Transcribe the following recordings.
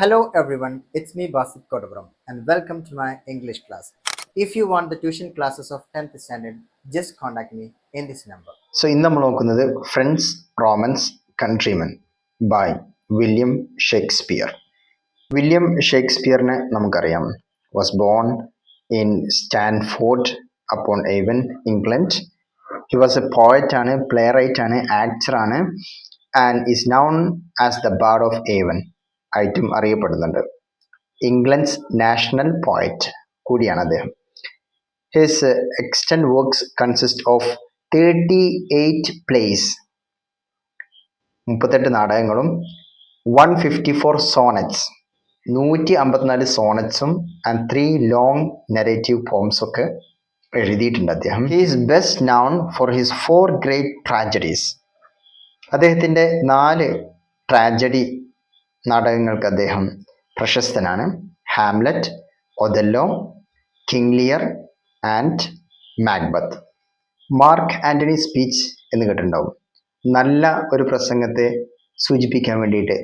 Hello everyone, it's me Basit Kodapuram and welcome to my English class. If you want the tuition classes of 10th standard, just contact me in this number. ഇന്ന് നമ്മൾ നോക്കുന്നത് friends Romans countrymen by William Shakespeare. William ഷേക്സ്പിയറിനെ നമുക്കറിയാം. Was born in Stanford upon Avon, England. He was a poet ആണ്, playwright ആണ്, actor ആണ് and is known as the bard of Avon ആയിട്ടും അറിയപ്പെടുന്നുണ്ട്. ഇംഗ്ലണ്ട്സ് നാഷണൽ പോയറ്റ് കൂടിയാണ് അദ്ദേഹം. His extant works consist of 38 plays, 38 നാടകങ്ങളും 154 sonnets, 154 സോണറ്റ്സും and 3 long narrative poems ഒക്കെ എഴുതിയിട്ടുണ്ട് അദ്ദേഹം. He is best noun four his 4 great tragedies. അദ്ദേഹത്തിൻ്റെ 4 ട്രാജഡി നാടകങ്ങൾക്ക് അദ്ദേഹം പ്രശസ്തനാണ്. Hamlet, Othello, King Lear and Macbeth. Mark Antony speech എന്ന് കേട്ടിട്ടുണ്ടാവും. നല്ല ഒരു പ്രസംഗത്തെ സൂചിപ്പിക്കാൻ വേണ്ടിയിട്ട്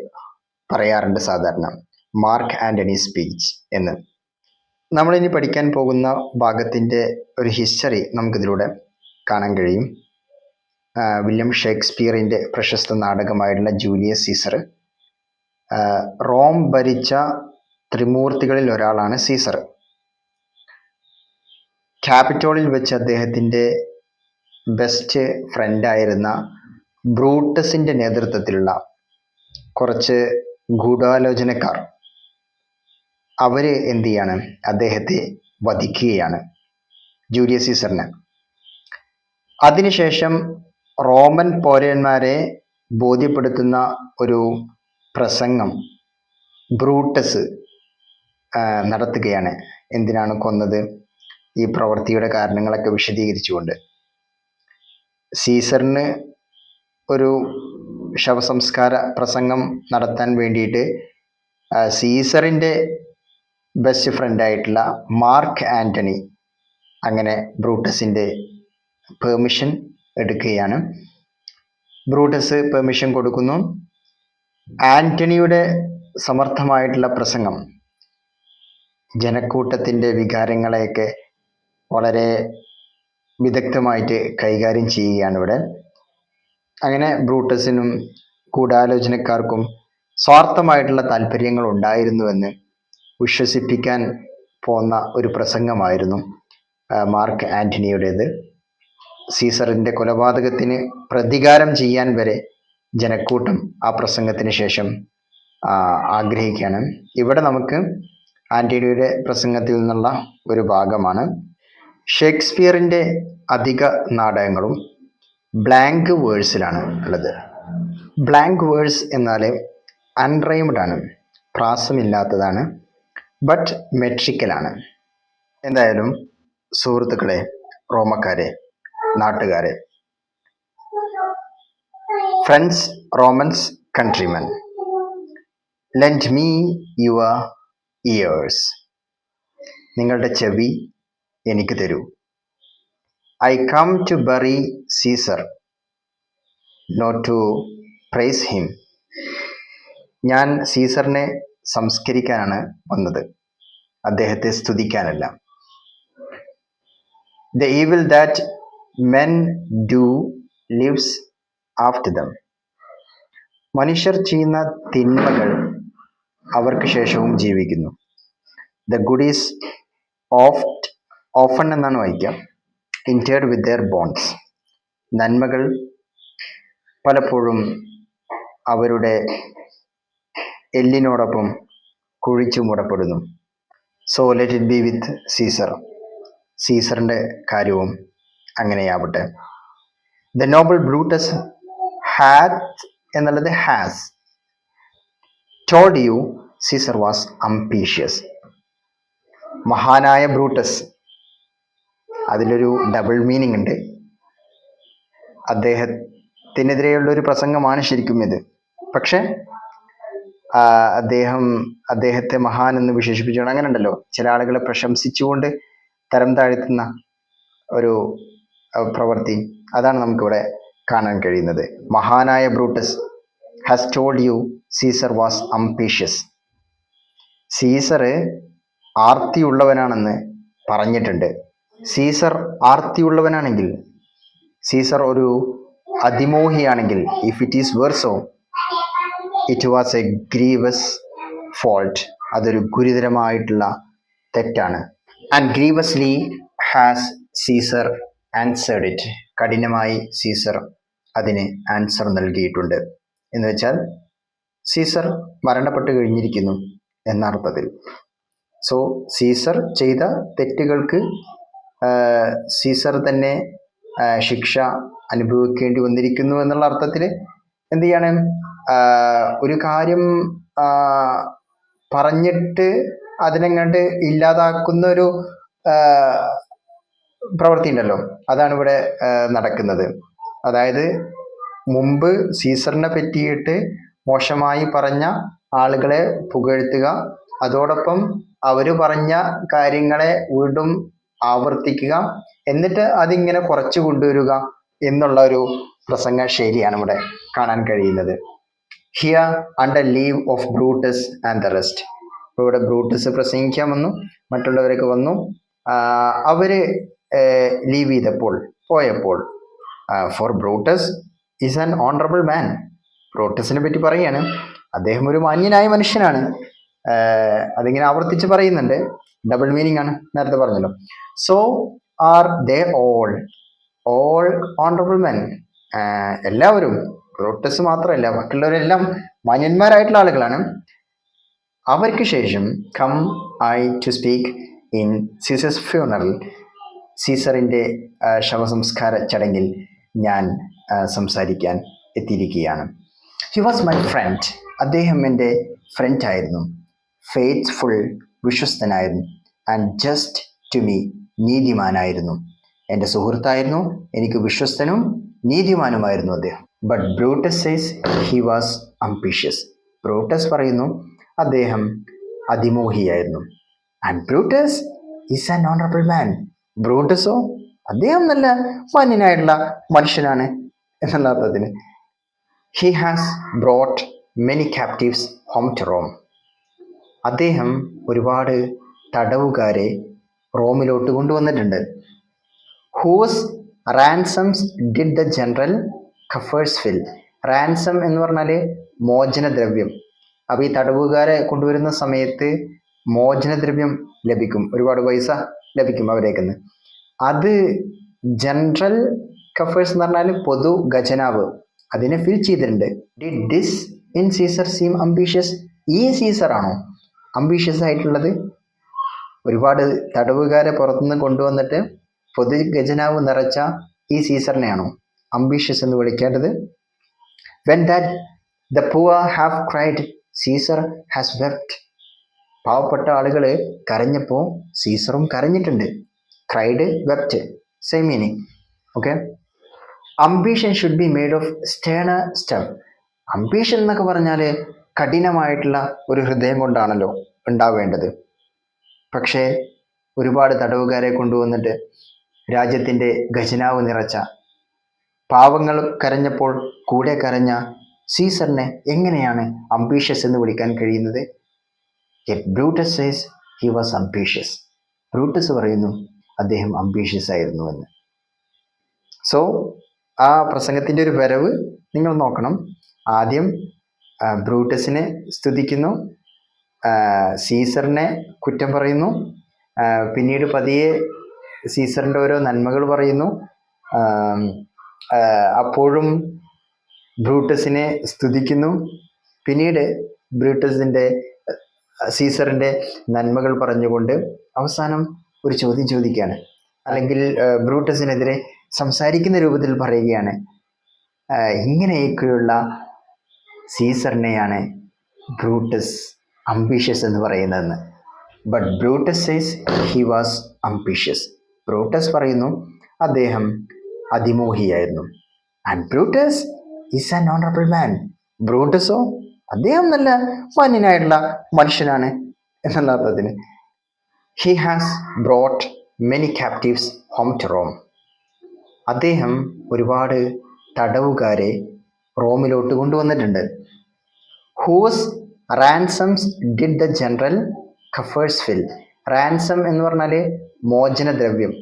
പറയാറുണ്ട് സാധാരണ മാർക്ക് ആൻ്റണി സ്പീച്ച് എന്ന്. നമ്മളിനി പഠിക്കാൻ പോകുന്ന ഭാഗത്തിൻ്റെ ഒരു ഹിസ്റ്ററി നമുക്കിതിലൂടെ കാണാൻ കഴിയും. വില്യം ഷേക്സ്പിയറിൻ്റെ പ്രശസ്ത നാടകമായിട്ടുള്ള ജൂലിയസ് സീസർ. റോം ഭരിച്ച ത്രിമൂർത്തികളിൽ ഒരാളാണ് സീസർ. ക്യാപിറ്റോളിൽ വെച്ച് അദ്ദേഹത്തിൻ്റെ ബെസ്റ്റ് ഫ്രണ്ടായിരുന്ന ബ്രൂട്ടസിൻ്റെ നേതൃത്വത്തിലുള്ള കുറച്ച് ഗൂഢാലോചനക്കാർ അവർ എന്ത് ചെയ്യാണ്, അദ്ദേഹത്തെ വധിക്കുകയാണ്, ജൂലിയസ് സീസറിനെ. അതിനുശേഷം റോമൻ പൗരന്മാരെ ബോധ്യപ്പെടുത്തുന്ന ഒരു പ്രസംഗം ബ്രൂട്ടസ് നടത്തുകയാണ്. എന്തിനാണ് കൊന്നത്, ഈ പ്രവൃത്തിയുടെ കാരണങ്ങളൊക്കെ വിശദീകരിച്ചുകൊണ്ട്. സീസറിന് ഒരു ശവസംസ്കാര പ്രസംഗം നടത്താൻ വേണ്ടിയിട്ട് സീസറിൻ്റെ ബെസ്റ്റ് ഫ്രണ്ടായിട്ടുള്ള മാർക്ക് ആൻ്റണി അങ്ങനെ ബ്രൂട്ടസിൻ്റെ പെർമിഷൻ എടുക്കുകയാണ്. ബ്രൂട്ടസ് പെർമിഷൻ കൊടുക്കുന്നു. ആൻ്റണിയുടെ സമർത്ഥമായിട്ടുള്ള പ്രസംഗം ജനക്കൂട്ടത്തിൻ്റെ വികാരങ്ങളെയൊക്കെ വളരെ വിദഗ്ധമായിട്ട് കൈകാര്യം ചെയ്യുകയാണ് ഇവിടെ. അങ്ങനെ ബ്രൂട്ടസിനും ഗൂഢാലോചനക്കാർക്കും സ്വാർത്ഥമായിട്ടുള്ള താല്പര്യങ്ങൾ ഉണ്ടായിരുന്നുവെന്ന് വിശ്വസിപ്പിക്കാൻ പോന്ന ഒരു പ്രസംഗമായിരുന്നു മാർക്ക് ആൻ്റണിയുടേത്. സീസറിൻ്റെ കൊലപാതകത്തിന് പ്രതികാരം ചെയ്യാൻ വരെ ജനക്കൂട്ടം ആ പ്രസംഗത്തിന് ശേഷം ആഗ്രഹിക്കുകയാണ്. ഇവിടെ നമുക്ക് ആൻ്റണിയുടെ പ്രസംഗത്തിൽ നിന്നുള്ള ഒരു ഭാഗമാണ്. ഷേക്സ്പിയറിൻ്റെ അധിക നാടകങ്ങളും ബ്ലാങ്ക് വേഴ്സിലാണ് ഉള്ളത്. ബ്ലാങ്ക് വേഴ്സ് എന്നാൽ അൺറൈംഡ് ആണ്, പ്രാസമില്ലാത്തതാണ്, ബട്ട് മെട്രിക്കലാണ്. എന്തായാലും സുഹൃത്തുക്കളെ, റോമക്കാരെ, നാട്ടുകാരെ, friends Romans countrymen, lend me your ears. നിങ്ങളുടെ ചെവി എനിക്ക് തരൂ. I come to bury Caesar, not to praise him. ഞാൻ സീസറിനെ സംസ്കരിക്കാനാണ് വന്നത്, അദ്ദേഹത്തെ സ്തുതിക്കാനല്ല. The evil that men do lives after them. മനുഷ്യർ ചെയ്യുന്ന തിന്മകൾ അവർക്ക് ശേഷവും ജീവിക്കുന്നു. ദ ഗുഡ് ഈസ് ഓഫൺ എന്നാണ് വായിക്കുക, ഇൻറ്റേർഡ് വിത്ത് ദെയർ ബോൺസ്. നന്മകൾ പലപ്പോഴും അവരുടെ എല്ലിനോടൊപ്പം കുഴിച്ചു മൂടപ്പെടുന്നു. So let it be with Caesar. സീസറിൻ്റെ കാര്യവും അങ്ങനെയാവട്ടെ. ദ നോബിൾ ബ്രൂട്ടസ് ഹാത്ത് എന്നുള്ളത് has told you Caesar was ambitious. മഹാനായ ബ്രൂട്ടസ്, അതിലൊരു ഡബിൾ മീനിങ് ഉണ്ട്. അദ്ദേഹത്തിനെതിരെയുള്ളൊരു പ്രസംഗമാണ് ശരിക്കും ഇത്. പക്ഷെ അദ്ദേഹത്തെ മഹാൻ എന്ന് വിശേഷിപ്പിച്ചുകൊണ്ട്, അങ്ങനെ ഉണ്ടല്ലോ ചില ആളുകളെ പ്രശംസിച്ചുകൊണ്ട് തരം താഴ്ത്തുന്ന ഒരു പ്രവൃത്തി, അതാണ് നമുക്കിവിടെ കാണാൻ കഴിയുന്നത്. മഹാനായ Brutus has told you Caesar was ambitious. Caesar ആർത്തിയുള്ളവനാണെന്ന് പറഞ്ഞിട്ടുണ്ട്. സീസർ ആർത്തിയുള്ളവനാണെങ്കിൽ, സീസർ ഒരു അതിമോഹിയാണെങ്കിൽ, if it is were so it was a grievous fault, അതൊരു ഗുരുതരമായിട്ടുള്ള തെറ്റാണ്. And grievously has Caesar answered it, കഠിനമായി സീസർ അതിന് ആൻസർ നൽകിയിട്ടുണ്ട്. എന്ന് വെച്ചാൽ സീസർ മരണപ്പെട്ട് കഴിഞ്ഞിരിക്കുന്നു എന്നർത്ഥത്തിൽ. സോ സീസർ ചെയ്ത തെറ്റുകൾക്ക് സീസർ തന്നെ ശിക്ഷ അനുഭവിക്കേണ്ടി വന്നിരിക്കുന്നു എന്നുള്ള അർത്ഥത്തിൽ എന്ത് ചെയ്യാണ്, ഒരു കാര്യം പറഞ്ഞിട്ട് അതിനെങ്ങാണ്ട് ഇല്ലാതാക്കുന്ന ഒരു പ്രവൃത്തി ഉണ്ടല്ലോ, അതാണ് ഇവിടെ നടക്കുന്നത്. അതായത് മുമ്പ് സീസറിനെ പറ്റിയിട്ട് മോശമായി പറഞ്ഞ ആളുകളെ പുകഴ്ത്തുക, അതോടൊപ്പം അവർ പറഞ്ഞ കാര്യങ്ങളെ വീണ്ടും ആവർത്തിക്കുക, എന്നിട്ട് അതിങ്ങനെ കുറച്ചു കൊണ്ടുവരിക എന്നുള്ള ഒരു പ്രസംഗ ശൈലിയാണ് ഇവിടെ കാണാൻ കഴിയുന്നത്. Here under leave of Brutus and the rest. ഇപ്പോൾ ഇവിടെ ബ്രൂട്ടസ് പ്രസംഗിക്കാൻ വന്നു, മറ്റുള്ളവരൊക്കെ വന്നു. അവര് ലീവ് ചെയ്തപ്പോൾ, പോയപ്പോൾ, for Brutus is an honourable man. ബ്രൂട്ടസിനെ പറ്റി പറയാണ്, അദ്ദേഹം ഒരു മാന്യനായ മനുഷ്യനാണ്. അതിങ്ങനെ ആവർത്തിച്ച് പറയുന്നുണ്ട്, ഡബിൾ മീനിങ് ആണ്, നേരത്തെ പറഞ്ഞല്ലോ. So are they all honourable men. എല്ലാവരും, ബ്രൂട്ടസ് മാത്രമല്ല മറ്റുള്ളവരെല്ലാം മാന്യന്മാരായിട്ടുള്ള ആളുകളാണ്. അവർക്ക് ശേഷം come I to speak in Caesar's funeral, സീസറിൻ്റെ ശവസംസ്കാര ചടങ്ങിൽ ഞാൻ സംസാരിക്കാൻ എത്തിയിരിക്കുകയാണ്. ഹി വാസ് മൈ ഫ്രണ്ട്, അദ്ദേഹം എൻ്റെ ഫ്രണ്ട് ആയിരുന്നു. ഫെയ്ത്ത്ഫുൾ, വിശ്വസ്തനായിരുന്നു. ആൻഡ് ജസ്റ്റ് ടു മീ, നീതിമാനായിരുന്നു. എൻ്റെ സുഹൃത്തായിരുന്നു, എനിക്ക് വിശ്വസ്തനും നീതിമാനുമായിരുന്നു അദ്ദേഹം. But Brutus says he was ambitious. Brutus പറയുന്നു അദ്ദേഹം അതിമോഹിയായിരുന്നു. And Brutus is an honourable man. ബ്രൂട്ടസോ അദ്ദേഹം നല്ല മാന്യനായിട്ടുള്ള മനുഷ്യനാണ് എന്നുള്ള അർത്ഥത്തിന്. He has brought many captives home to Rome. അദ്ദേഹം ഒരുപാട് തടവുകാരെ റോമിലോട്ട് കൊണ്ടുവന്നിട്ടുണ്ട്. Whose ransoms did the general coffers fill. Ransom എന്ന് പറഞ്ഞാൽ മോചനദ്രവ്യം. അപ്പോൾ ഈ തടവുകാരെ കൊണ്ടുവരുന്ന സമയത്ത് മോചനദ്രവ്യം ലഭിക്കും, ഒരുപാട് പൈസ ലഭിക്കും അവരേക്കുന്ന്. അത് ജനറൽ കഫേഴ്സ് എന്ന് പറഞ്ഞാൽ പൊതു ഖജനാവ്, അതിനെ ഫിൽ ചെയ്തിട്ടുണ്ട്. Did this in Caesar seem ambitious. ഈ സീസറാണോ അംബീഷ്യസ് ആയിട്ടുള്ളത്? ഒരുപാട് തടവുകാരെ പുറത്തുനിന്ന് കൊണ്ടുവന്നിട്ട് പൊതു ഖജനാവ് നിറച്ച ഈ സീസറിനെയാണോ അംബീഷ്യസ് എന്ന് വിളിക്കേണ്ടത്? When that the poor have cried Caesar has wept. പാവപ്പെട്ട ആളുകൾ കരഞ്ഞപ്പോൾ സീസറും കരഞ്ഞിട്ടുണ്ട്. Cried, wept, same meaning. Okay. Ambition should be made of sterner stem. Ambition എന്നൊക്കെ പറഞ്ഞാൽ കഠിനമായിട്ടുള്ള ഒരു ഹൃദയം കൊണ്ടാണല്ലോ ഉണ്ടാവേണ്ടത്. പക്ഷേ ഒരുപാട് തടവുകാരെ കൊണ്ടുവന്നിട്ട് രാജ്യത്തിൻ്റെ ഖജനാവ് നിറച്ച, പാവങ്ങൾ കരഞ്ഞപ്പോൾ കൂടെ കരഞ്ഞ സീസറിനെ എങ്ങനെയാണ് അംബീഷ്യസ് എന്ന് വിളിക്കാൻ കഴിയുന്നത്? Brutus says he was ambitious. Brutus പറയുന്നു അദ്ദേഹം അംബീഷ്യസ് ആയിരുന്നു എന്ന്. സോ ആ പ്രസംഗത്തിൻ്റെ ഒരു വരവ് നിങ്ങൾ നോക്കണം. ആദ്യം ബ്രൂട്ടസിനെ സ്തുതിക്കുന്നു, സീസറിനെ കുറ്റം പറയുന്നു, പിന്നീട് പതിയെ സീസറിൻ്റെ ഓരോ നന്മകൾ പറയുന്നു, അപ്പോഴും ബ്രൂട്ടസിനെ സ്തുതിക്കുന്നു, പിന്നീട് സീസറിൻ്റെ നന്മകൾ പറഞ്ഞുകൊണ്ട് അവസാനം ഒരു ചോദ്യം ചോദിക്കുകയാണ്, അല്ലെങ്കിൽ ബ്രൂട്ടസിനെതിരെ സംസാരിക്കുന്ന രൂപത്തിൽ പറയുകയാണ്, ഇങ്ങനെയൊക്കെയുള്ള സീസറിനെയാണ് ബ്രൂട്ടസ് അംബീഷ്യസ് എന്ന് പറയുന്നതെന്ന്. But Brutus says he was ambitious. Brutus പറയുന്നു അദ്ദേഹം അതിമോഹിയായിരുന്നു. And Brutus is an honourable man. ബ്രൂട്ടസോ അദ്ദേഹം നല്ല മാന്യനായിട്ടുള്ള മനുഷ്യനാണ് എന്നുള്ള അർത്ഥത്തിന്. He has brought many captives home to Rome. അദ്ദേഹം ഒരുപാട് തടവുകാരെ റോമിലോട്ട് കൊണ്ടുവന്നിട്ടുണ്ട്. Whose ransoms did the general coffers fill. Ransom എന്ന് പറഞ്ഞാൽ മോചനദ്രവ്യം.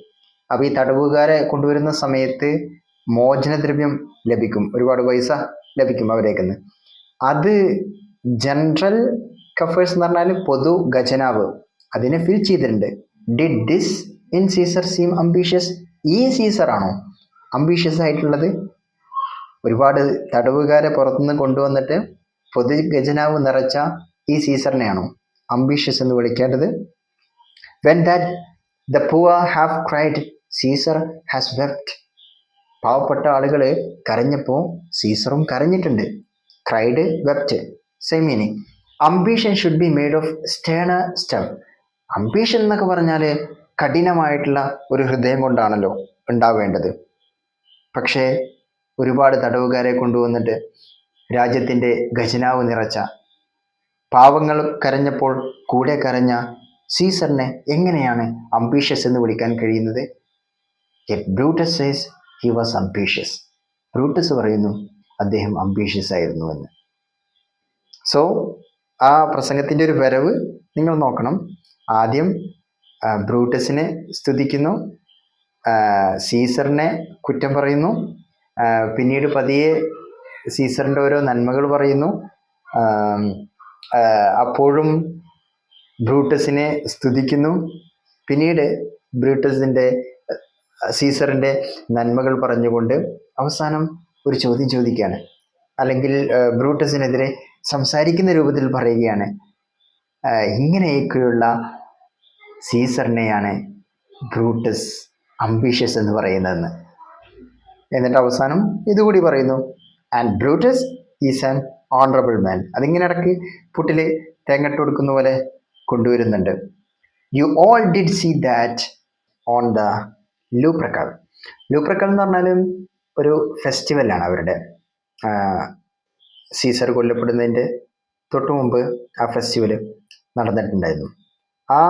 അപ്പോൾ ഈ തടവുകാരെ കൊണ്ടുവരുന്ന സമയത്ത് മോചനദ്രവ്യം ലഭിക്കും, ഒരുപാട് പൈസ ലഭിക്കും അവരേക്കുന്ന്. അത് ജനറൽ കഫേഴ്സ് എന്ന് പറഞ്ഞാൽ പൊതു ഖജനാവ്, അതിനെ ഫിൽ ചെയ്തിട്ടുണ്ട്. Did this in Caesar seem ambitious. ഈ സീസറാണോ അംബീഷ്യസ് ആയിട്ടുള്ളത്? ഒരുപാട് തടവുകാരെ പുറത്തുനിന്ന് കൊണ്ടുവന്നിട്ട് പൊതു ഖജനാവ് നിറച്ച ഈ സീസറിനെയാണോ അംബീഷ്യസ് എന്ന് വിളിക്കേണ്ടത്? When that the poor have cried Caesar has wept. പാവപ്പെട്ട ആളുകൾ കരഞ്ഞപ്പോൾ സീസറും കരഞ്ഞിട്ടുണ്ട്. Cried, wept, same meaning. Ambition should be made of sterner stuff. Ambition എന്നൊക്കെ പറഞ്ഞാൽ കഠിനമായിട്ടുള്ള ഒരു ഹൃദയം കൊണ്ടാണല്ലോ ഉണ്ടാവേണ്ടത്. പക്ഷേ ഒരുപാട് തടവുകാരെ കൊണ്ടുവന്നിട്ട് രാജ്യത്തിൻ്റെ ഖജനാവ് നിറച്ച, പാവങ്ങൾ കരഞ്ഞപ്പോൾ കൂടെ കരഞ്ഞ സീസറിനെ എങ്ങനെയാണ് അംബീഷ്യസ് എന്ന് വിളിക്കാൻ കഴിയുന്നത്? Yet Brutus says he was ambitious. Brutus പറയുന്നു അദ്ദേഹം അംബീഷ്യസ് ആയിരുന്നു എന്ന്. സോ ആ പ്രസംഗത്തിൻ്റെ ഒരു വരവ് നിങ്ങൾ നോക്കണം. ആദ്യം ബ്രൂട്ടസിനെ സ്തുതിക്കുന്നു, സീസറിനെ കുറ്റം പറയുന്നു, പിന്നീട് പതിയെ സീസറിൻ്റെ ഓരോ നന്മകൾ പറയുന്നു, അപ്പോഴും ബ്രൂട്ടസിനെ സ്തുതിക്കുന്നു, പിന്നീട് സീസറിൻ്റെ നന്മകൾ പറഞ്ഞുകൊണ്ട് അവസാനം ഒരു ചോദ്യം ചോദിക്കുകയാണ്, അല്ലെങ്കിൽ ബ്രൂട്ടസിനെതിരെ സംസാരിക്കുന്ന രൂപത്തിൽ പറയുകയാണ്, ഇങ്ങനെയൊക്കെയുള്ള സീസറിനെയാണ് ബ്രൂട്ടസ് അംബീഷ്യസ് എന്ന് പറയുന്നതെന്ന്. എന്നിട്ട് അവസാനം ഇതുകൂടി പറയുന്നു, and Brutus is an honourable man. അതിങ്ങനെ ഇടയ്ക്ക് പുട്ടിൽ തേങ്ങട്ട് കൊടുക്കുന്ന പോലെ കൊണ്ടുവരുന്നുണ്ട്. You all did see that on the Lupercal. Lupercal എന്ന് പറഞ്ഞാൽ ഒരു ഫെസ്റ്റിവലാണ് അവരുടെ. സീസർ കൊല്ലപ്പെടുന്നതിൻ്റെ തൊട്ട് മുമ്പ് ആ ഫെസ്റ്റിവൽ നടന്നിട്ടുണ്ടായിരുന്നു. ആ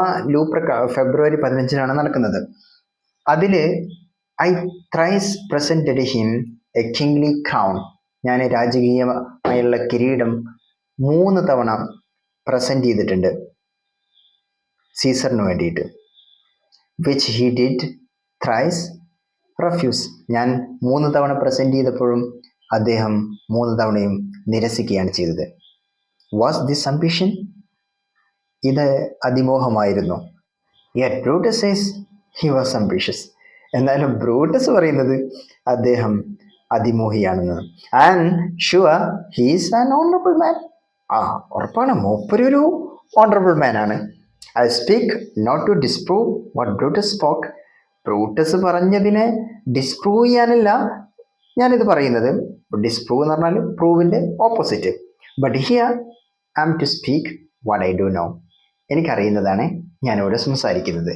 ഫെബ്രുവരി 15 നടക്കുന്നത്. അതിൽ I thrice presented him A kingly crown. ഞാൻ രാജകീയമായുള്ള കിരീടം 3 തവണ പ്രസൻറ്റ് ചെയ്തിട്ടുണ്ട് സീസറിന് വേണ്ടിയിട്ട്. Which he did thrice refuse. ഞാൻ 3 തവണ പ്രസൻറ്റ് ചെയ്തപ്പോഴും അദ്ദേഹം 3 തവണയും നിരസിക്കുകയാണ് ചെയ്തത്. Was this ambition? ഇത് അതിമോഹമായിരുന്നു. Yet Brutus says he was ambitious. എന്നാലും ബ്രൂട്ടസ് പറയുന്നത് അദ്ദേഹം അതിമോഹിയാണെന്ന്. And sure he's an honourable man. ഉറപ്പാണ്, മൂപ്പരൊരു ഓണറബിൾ മാൻ ആണ്. I speak not to disprove what Brutus spoke. Brutus പറഞ്ഞതിനെ ഡിസ്പ്രൂവ് ചെയ്യാനല്ല ഞാനിത് പറയുന്നത്. ഡിസ്പ്രൂവ് എന്ന് പറഞ്ഞാൽ പ്രൂവിൻ്റെ opposite. But here I am to speak what I do know. എനിക്കറിയുന്നതാണ് ഞാനിവിടെ സംസാരിക്കുന്നത്.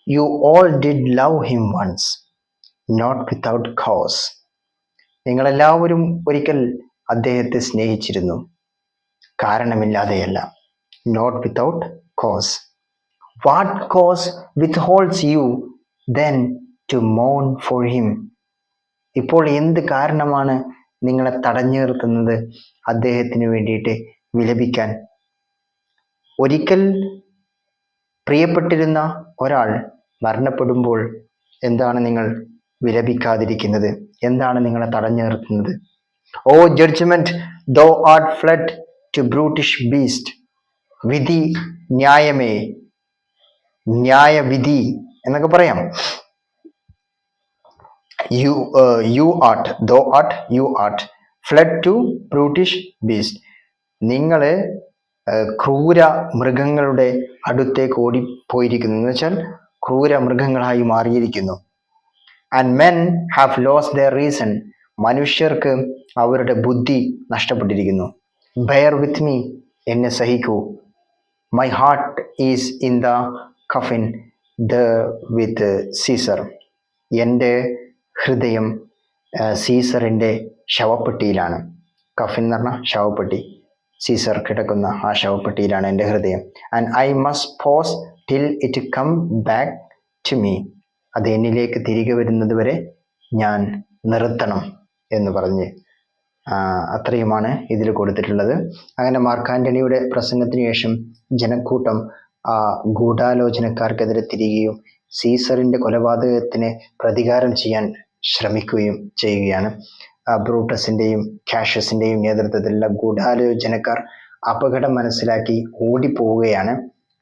You all did love him once, not without cause. നിങ്ങളെല്ലാവരും ഒരിക്കൽ അദ്ദേഹത്തെ സ്നേഹിച്ചിരുന്നു, കാരണമില്ലാതെയല്ല. Not without cause. What cause withholds you then to മോൺ ഫോർ ഹിം. ഇപ്പോൾ എന്ത് കാരണമാണ് നിങ്ങളെ തടഞ്ഞു നിർത്തുന്നത് അദ്ദേഹത്തിന് വേണ്ടിയിട്ട് വിലപിക്കാൻ? ഒരിക്കൽ പ്രിയപ്പെട്ടിരുന്ന ഒരാൾ മരണപ്പെടുമ്പോൾ എന്താണ് നിങ്ങൾ വിലപിക്കാതിരിക്കുന്നത്? എന്താണ് നിങ്ങളെ തടഞ്ഞു നിർത്തുന്നത്? O judgment thou art fled to brutish beast. വിധി, ന്യായമേ, ന്യായവിധി എന്നൊക്കെ പറയാം. You art, thou art, you art fled to brutish beast. നിങ്ങൾ ക്രൂര മൃഗങ്ങളുടെ അടുത്തേക്ക് ഓടിപ്പോയിരിക്കുന്നു, എന്ന് വെച്ചാൽ ക്രൂര മൃഗങ്ങളായി മാറിയിരിക്കുന്നു. And men have lost their reason. മനുഷ്യർക്ക് അവരുടെ ബുദ്ധി നഷ്ടപ്പെട്ടിരിക്കുന്നു. ബെയർ വിത്ത് മീ, എന്നെ സഹിക്കൂ. My heart is in the coffin with Caesar. എൻ്റെ ഹൃദയം സീസറിൻ്റെ ശവപ്പെട്ടിയിലാണ്. കഫിൻ എന്ന് പറഞ്ഞാൽ ശവപ്പെട്ടി. സീസർ കിടക്കുന്ന ആ ശവപ്പെട്ടിയിലാണ് എൻ്റെ ഹൃദയം. And I must pause till it come back to me. അത് എന്നിലേക്ക് തിരികെ വരുന്നത് വരെ ഞാൻ നിർത്തണം എന്ന് പറഞ്ഞ് അത്രയുമാണ് ഇതിൽ കൊടുത്തിട്ടുള്ളത്. അങ്ങനെ മാർക്ക് ആന്റണിയുടെ പ്രസംഗത്തിന് ശേഷം ജനക്കൂട്ടം ഗൂഢാലോചനക്കാർക്കെതിരെ തിരിയുകയും സീസറിന്റെ കൊലപാതകത്തിന് പ്രതികാരം ചെയ്യാൻ ശ്രമിക്കുകയും ചെയ്യുകയാണ്. ബ്രൂട്ടസിന്റെയും കാഷ്യസിന്റെയും നേതൃത്വത്തിലുള്ള ഗൂഢാലോചനക്കാർ അപകടം മനസ്സിലാക്കി ഓടിപ്പോവുകയാണ്.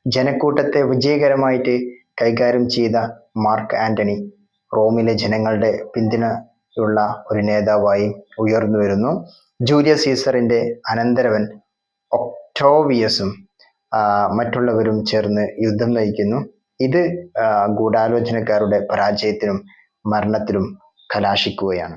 ജനക്കൂട്ടത്തെ വിജയകരമായിട്ട് കൈകാര്യം ചെയ്ത മാർക്ക് ആന്റണി റോമിലെ ജനങ്ങളുടെ പിന്തുണയുള്ള ഒരു നേതാവായി ഉയർന്നു വരുന്നു. ജൂലിയസ് സീസറിന്റെ അനന്തരവൻ ഒക്ടോവിയസും മറ്റുള്ളവരും ചേർന്ന് യുദ്ധം നയിക്കുന്നു. ഇത് ഗൂഢാലോചനക്കാരുടെ പരാജയത്തിനും മരണത്തിലും കലാശിക്കുകയാണ്.